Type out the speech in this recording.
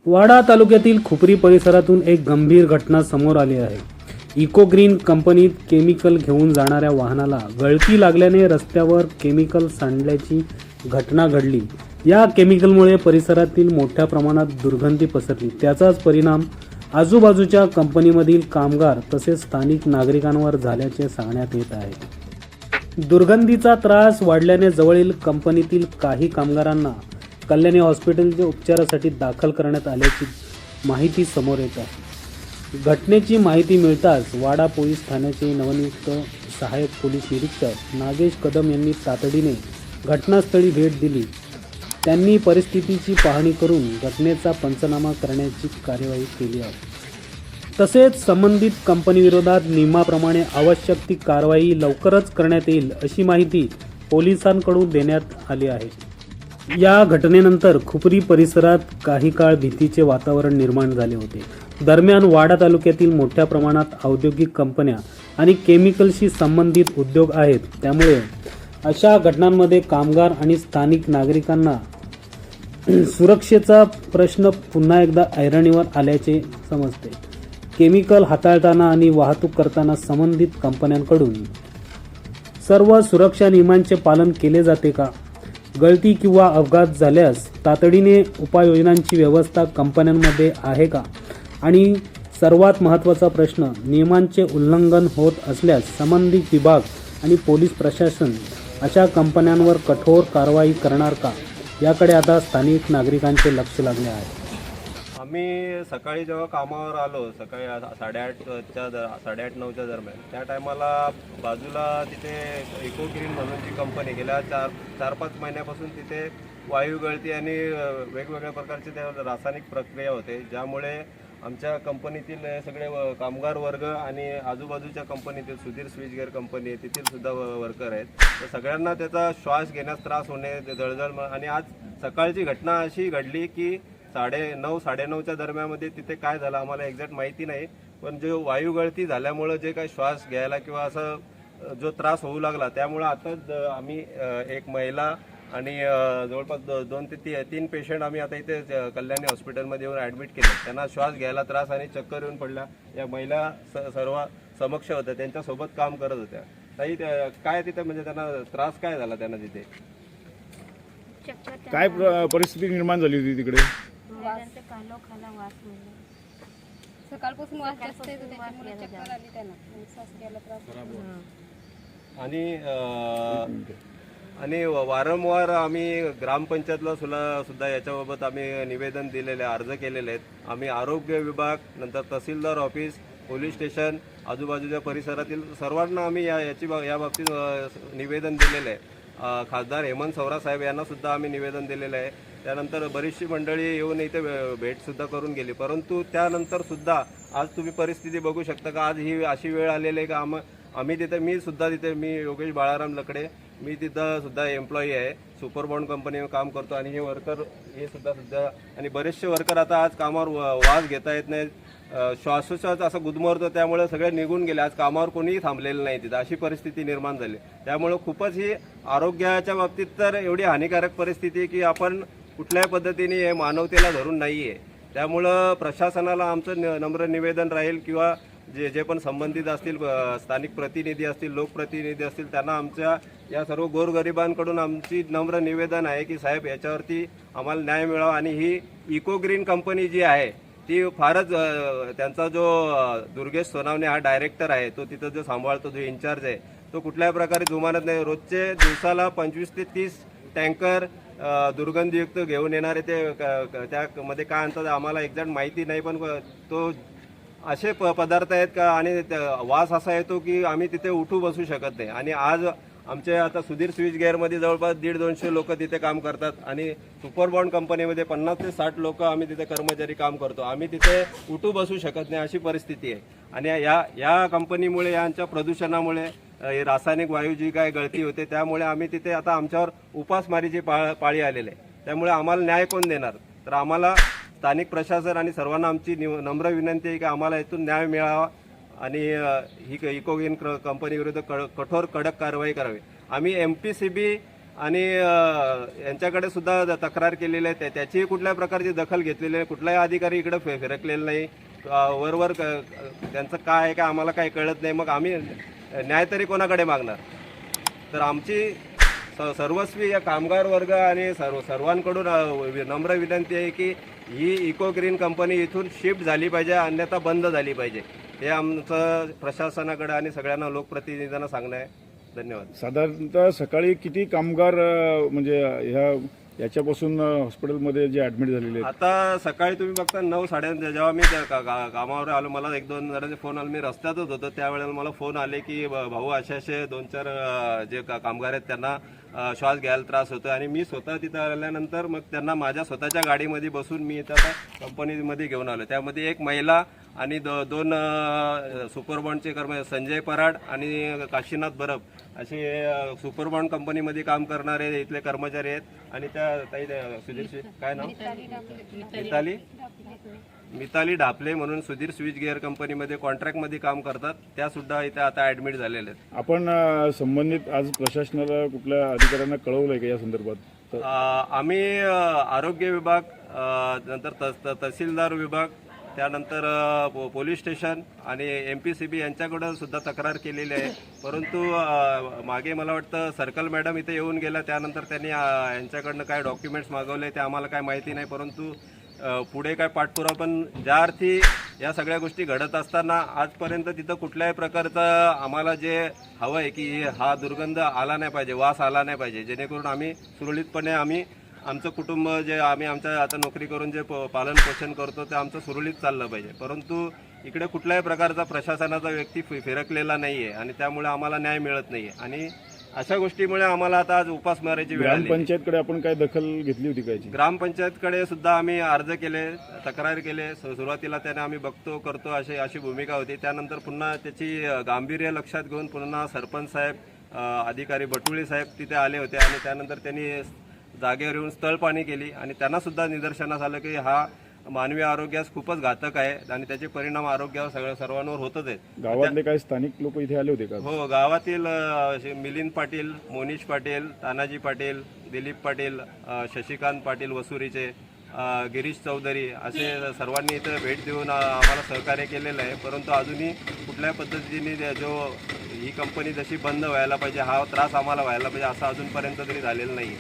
वाडा तालुक्यातील खुपरी परिसरातून एक गंभीर घटना समोर आली आहे। इको ग्रीन कंपनीत केमिकल घेऊन जाणाऱ्या वाहनाला गळती लागल्याने रस्त्यावर केमिकल सांडल्याची घटना घडली। या केमिकलमुळे परिसरातील मोठ्या प्रमाणात दुर्गंधी पसरली। त्याचाच परिणाम आजूबाजूच्या कंपनीमधील कामगार तसेच स्थानिक नागरिकांवर झाल्याचे सांगण्यात येत आहे। दुर्गंधीचा त्रास वाढल्याने जवळील कंपनीतील काही कामगारांना कल्याणी हॉस्पिटलच्या उपचारासाठी दाखल करण्यात आल्याची माहिती समोर येत आहे। घटनेची माहिती मिळताच वाडा पोलीस ठाण्याचे नवनियुक्त सहाय्यक पोलीस निरीक्षक नागेश कदम यांनी तातडीने घटनास्थळी भेट दिली। त्यांनी परिस्थितीची पाहणी करून घटनेचा पंचनामा करण्याची कार्यवाही केली आहे। तसेच संबंधित कंपनीविरोधात नियमाप्रमाणे आवश्यक ती कारवाई लवकरच करण्यात येईल अशी माहिती पोलिसांकडून देण्यात आली आहे। या घटनेनंतर खुपरी परिसरात काही काळ भीतीचे वातावरण निर्माण झाले होते। दरम्यान वाडा तालुक्यातील मोठ्या प्रमाणात औद्योगिक कंपन्या आणि केमिकलशी संबंधित उद्योग आहेत। त्यामुळे अशा घटनांमध्ये कामगार आणि स्थानिक नागरिकांना सुरक्षेचा प्रश्न पुन्हा एकदा ऐरणीवर आल्याचे समजते। केमिकल हाताळताना आणि वाहतूक करताना संबंधित कंपन्यांकडून सर्व सुरक्षा नियमांचे पालन केले जाते का? गळती किंवा अपघात झाल्यास तातडीने उपाययोजनांची व्यवस्था कंपन्यांमध्ये आहे का? आणि सर्वात महत्त्वाचा प्रश्न, नियमांचे उल्लंघन होत असल्यास संबंधित विभाग आणि पोलीस प्रशासन अशा कंपन्यांवर कठोर कारवाई करणार का? याकडे आता स्थानिक नागरिकांचे लक्ष लागले आहे। आम्ही सकाळी जेव्हा कामावर आलो, सकाळी 8:30-9च्या दरम्यान, त्या टायमाला बाजूला तिथे इको ग्रीन म्हणून जी कंपनी गेल्या 4-5 महिन्यापासून तिथे वायू गळती आणि वेगवेगळ्या प्रकारचे त्या रासायनिक प्रक्रिया होते, ज्यामुळे आमच्या कंपनीतील सगळे कामगार वर्ग आणि आजूबाजूच्या कंपनीतील सुधीर स्विचगेअर कंपनी आहे तिथील सुद्धा वर्कर आहेत, तर सगळ्यांना त्याचा श्वास घेण्यास त्रास होणे, जळजळ। आणि आज सकाळची घटना अशी घडली की 9:30-9:30च्या दरम्यानमध्ये तिथे काय झालं आम्हाला एक्झॅक्ट माहिती नाही, पण जो वायू गळती झाल्यामुळं जे काही श्वास घ्यायला किंवा असं जो त्रास होऊ लागला, त्यामुळं आताच आम्ही एक महिला आणि जवळपास 2 ते 3 पेशंट आम्ही आता इथे कल्याणी हॉस्पिटलमध्ये येऊन ॲडमिट केले। त्यांना श्वास घ्यायला त्रास आणि चक्कर येऊन पडल्या। या महिला सर्व समक्ष होत्या, त्यांच्यासोबत काम करत होत्या। ताई, काय तिथे म्हणजे त्यांना त्रास काय झाला त्यांना तिथे? काय परिस्थिती निर्माण झाली होती तिकडे? सकाळपासून वास जास्त येतो, त्याच्यामुळे चक्कर आली त्यांना, श्वास घ्यायला त्रास। आणि वारंवार आम्ही ग्रामपंचायतला सुद्धा याच्याबाबत आम्ही निवेदन दिलेले, अर्ज केलेले आहेत। आम्ही आरोग्य विभाग, नंतर तहसीलदार ऑफिस, पोलीस स्टेशन, आजूबाजूच्या परिसरातील सर्वांना आम्ही या बाबतीत निवेदन दिलेलं आहे। खासदार हेमंत सवरा साहेब यांना सुद्धा आम्ही निवेदन दिलेलं आहे। त्यानंतर बरीचशी मंडळी येऊन इथे भेटसुद्धा करून गेली, परंतु त्यानंतर सुद्धा आज तुम्ही परिस्थिती बघू शकता का आज ही अशी वेळ आलेली आहे का आम्ही तिथे, मी योगेश बाळाराम लकडे, मी तिथं सुद्धा एम्प्लॉई आहे, सुपरबॉन्ड कंपनीवर काम करतो। आणि हे वर्कर हे सुद्धा आणि बरेचसे वर्कर आता आज कामावर वास घेता येत नाहीत, श्वासोश्वास असा गुदमरतो, त्यामुळे सगळे निघून गेले। आज कामावर कोणीही थांबलेलं नाही तिथं, अशी परिस्थिती निर्माण झाली। त्यामुळे खूपच ही आरोग्याच्या बाबतीत तर एवढी हानिकारक परिस्थिती की आपण कुठल्याही पद्धतीने हे मानवतेला धरून नाही आहे। त्यामुळं प्रशासनाला आमचं नम्र निवेदन राहील किंवा जे पण संबंधित असतील, स्थानिक प्रतिनिधी असतील, लोकप्रतिनिधी असतील, त्यांना आमच्या या सर्व गोरगरिबांकडून आमची नम्र निवेदन आहे की साहेब, याच्यावरती आम्हाला न्याय मिळावा। आणि ही इको ग्रीन कंपनी जी आहे ती फारच, त्यांचा जो दुर्गेश सोनावणे हा डायरेक्टर आहे, तो तिथं जो सांभाळतो, जो इन्चार्ज आहे, तो कुठल्याही प्रकारे जुमानत नाही। रोजचे दिवसाला 25 ते 30 टँकर दुर्गंधीयुक्त घेऊन येणारे, ते त्यामध्ये काय आणतात आम्हाला एक्झॅक्ट माहिती नाही, पण तो असे पदार्थ आहेत का आणि वास असा येतो की आम्ही तिथे उठू बसू शकत नाही। आणि आज आमचे आता सुधीर स्विचगेअरमध्ये जवळपास 150-200 लोक तिथे काम करतात आणि सुपरबॉन्ड कंपनीमध्ये 50 ते 60 लोक आम्ही तिथे कर्मचारी काम करतो। आम्ही तिथे उठू बसू शकत नाही, अशी परिस्थिती आहे। आणि या कंपनीमुळे, यांच्या प्रदूषणामुळे, रासायनिक वायू जी काय गळती होते, त्यामुळे आम्ही तिथे आता आमच्यावर उपासमारीची पाळी आलेली आहे। त्यामुळे आम्हाला न्याय कोण देणार? तर आम्हाला स्थानिक प्रशासन आणि सर्वांना आमची नम्र विनंती आहे की आम्हाला इथून न्याय मिळावा आणि ही इको ग्रीन कंपनी विरुद्ध कठोर कडक कारवाई करावी। आम्ही MPCB आणि यांच्याकडे सुद्धा तक्रार केलेली आहे. त्याचीही कुठल्याही प्रकारची दखल घेतलेली आहे. कुठलाही अधिकारी इकडे फिरकलेला नाही. वरवर त्यांचं काय आहे का आम्हाला काही कळत नाही. मग आम्ही न्याय तरी कोणाकडे मागणार? तर आमची सर्वस्वी या कामगार वर्ग आणि सर्वांकडून नम्र विनंती आहे की ही इको ग्रीन कंपनी इथून शिफ्ट झाली पाहिजे, अन्यथा बंद झाली पाहिजे. हे आमचं प्रशासनाकडे आणि सगळ्यांना लोकप्रतिनिधींना सांगणं आहे. धन्यवाद. साधारणतः सकाळी किती कामगार म्हणजे याच्यापासून हॉस्पिटलमध्ये जे ॲडमिट झालेले आहेत? आता सकाळी तुम्ही बघता 9-9:30 जेव्हा मी कामावर आलो, मला 1-2 जणांचे फोन आले. मी रस्त्यातच होतो त्यावेळेला मला फोन आले की भाऊ असे 2-4 जे कामगार आहेत त्यांना श्वास घ्यायला त्रास होतो. आणि मी स्वतः तिथं आल्यानंतर मग त्यांना माझ्या स्वतःच्या गाडीमध्ये बसून मी इथं आता कंपनीमध्ये घेऊन आलो. त्यामध्ये एक महिला आणि 2 सुपरबॉन्डचे कर्मचारी, संजय पराड आणि काशीनाथ बरब असे सुपरबॉन्ड कंपनीमध्ये काम करणारे इथले कर्मचारी आहेत. आणि त्या ताई सुधीर काय नाव मिताली ढापले म्हणून सुधीर स्विच गिअर कंपनीमध्ये कॉन्ट्रॅक्टमध्ये काम करतात. त्या सुद्धा इथे आता ऍडमिट झालेले आहेत. आपण संबंधित आज प्रशासनाला कुठल्या अधिकाऱ्यांना कळवलंय का या संदर्भात? आम्ही आरोग्य विभाग, नंतर तहसीलदार विभाग, त्यानंतर पोलीस स्टेशन आणि MPCB यांच्याकडं सुद्धा तक्रार केलेली आहे. परंतु मागे मला वाटतं सर्कल मॅडम इथे येऊन गेल्या, त्यानंतर त्यांनी यांच्याकडनं काय डॉक्युमेंट्स मागवले ते आम्हाला काय माहिती नाही. परंतु पुढे काय पाठपुरावा, पण ज्या अर्थी या सगळ्या गोष्टी घडत असताना आजपर्यंत तिथं कुठल्याही प्रकारचं आम्हाला जे हवं आहे की हा दुर्गंध आला नाही पाहिजे, वास आला नाही पाहिजे, जेणेकरून आम्ही सुरळीतपणे आमचं कुटुंब जे आम्ही आमच्या आता नोकरी करून जे पालन पोषण करतो ते आमचं सुरळीत चाललं पाहिजे. परंतु इकडे कुठल्याही प्रकारचा प्रशासनाचा व्यक्ती फिरकलेला नाही आहे आणि त्यामुळे आम्हाला न्याय मिळत नाही आहे. आणि अशा गोष्टीमुळे आम्हाला आता आज उपासमारीची वेळ आली. ग्रामपंचायतकडे आपण काय दखल घेतली होती काय? ग्रामपंचायतकडे सुद्धा आम्ही अर्ज केले, तक्रार केले. सुरुवातीला त्याने आम्ही बघतो करतो अशी भूमिका होती. त्यानंतर पुन्हा त्याची गांभीर्य लक्षात घेऊन पुन्हा सरपंच साहेब, अधिकारी बटुळे साहेब तिथे आले होते आणि त्यानंतर त्यांनी जागेवर येऊन स्थळपाहणी केली आणि त्यांना सुद्धा निदर्शनास आलं की हा मानवी आरोग्यास खूपच घातक आहे आणि त्याचे परिणाम आरोग्यावर सर्वांवर होतच आहेत. गावातले काही स्थानिक लोक इथे आले होते का? हो, गावातील मिलिंद पाटील, मोनिश पाटील, तानाजी पाटील, दिलीप पाटील, शशिकांत पाटील वसुरीचे, गिरीश चौधरी असे सर्वांनी इथं भेट देऊन आम्हाला सहकार्य केलेलं आहे. परंतु अजूनही कुठल्या पद्धतीने ही कंपनी जशी बंद व्हायला पाहिजे, हा त्रास आम्हाला व्हायला पाहिजे असं अजूनपर्यंत तरी झालेलं नाही.